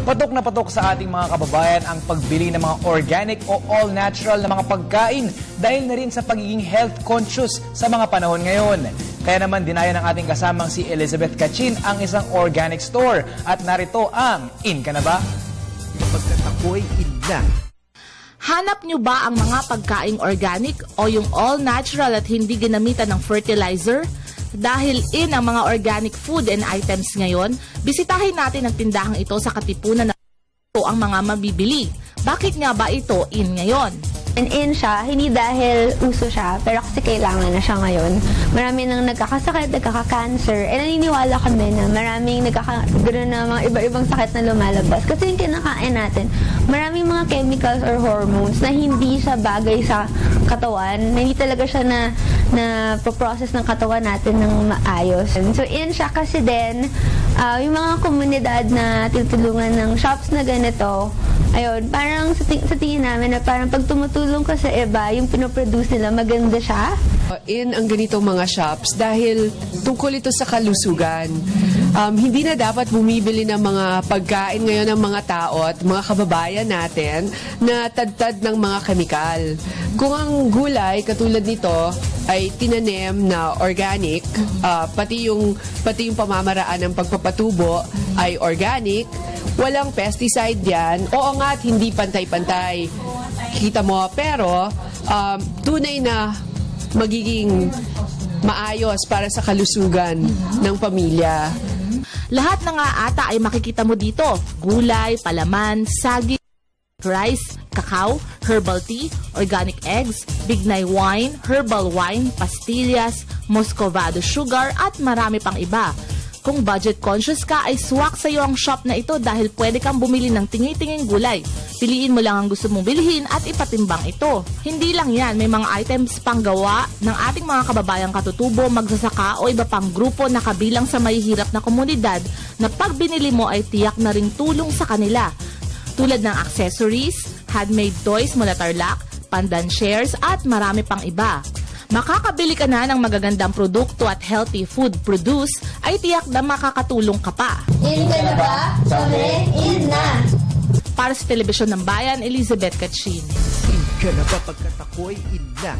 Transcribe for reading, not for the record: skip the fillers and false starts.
Patok na patok sa ating mga kababayan ang pagbili ng mga organic o all-natural na mga pagkain dahil na rin sa pagiging health conscious sa mga panahon ngayon. Kaya naman dinaya ng ating kasamang si Elizabeth Kachin ang isang organic store at narito ang In Ka Na Ba? Kapagkat ako'y in na. Hanap nyo ba ang mga pagkaing organic o yung all-natural at hindi ginamitan ng fertilizer? Dahil in ang mga organic food and items ngayon, bisitahin natin ang tindahang ito sa Katipunan na ang mga mabibili. Bakit nga ba ito in ngayon? And in siya, hindi dahil uso siya, pero kasi kailangan na siya ngayon. Marami nang nagkakasakit, nagkaka-cancer, and naniniwala kami na maraming nagkakaganoon na mga iba-ibang sakit na lumalabas. Kasi yung kinakain natin, maraming mga chemicals or hormones na hindi siya bagay sa katawan, na hindi talaga siya na process ng katawan natin ng maayos. So in siya kasi din, yung mga komunidad na tinutulungan ng shops na ganito, ayun, parang sa tingin namin na parang pag tumutulong ka sa iba, yung pinoproduce nila, maganda siya. In ang ganitong mga shops dahil tungkol ito sa kalusugan. Hindi na dapat bumibili ng mga pagkain ngayon ng mga tao at mga kababayan natin na tadtad ng mga kemikal. Kung ang gulay katulad nito ay tinanim na organic, pati yung pamamaraan ng pagpapatubo ay organic, walang pesticide yan, oo nga at hindi pantay-pantay. Kita mo, pero tunay na magiging maayos para sa kalusugan ng pamilya. Lahat na nga ata ay makikita mo dito. Gulay, palaman, saging, rice, kakao, herbal tea, organic eggs, bignay wine, herbal wine, pastillas, muscovado sugar at marami pang iba. Kung budget conscious ka ay swak sa iyo ang shop na ito dahil pwede kang bumili ng tingi-tinging gulay. Piliin mo lang ang gusto mong bilhin at ipatimbang ito. Hindi lang yan, may mga items pang gawa ng ating mga kababayang katutubo, magsasaka o iba pang grupo na kabilang sa mahihirap na komunidad na pag binili mo ay tiyak na ring tulong sa kanila. Tulad ng accessories, handmade toys mula Tarlac, pandan shares at marami pang iba. Makakabili ka na ng magagandang produkto at healthy food produce ay tiyak na makakatulong ka pa. In ka na ba? Kami, in na! Para sa Telebisyon ng Bayan, Elizabeth Kachin. In ka na ba pagkat ako'y in na?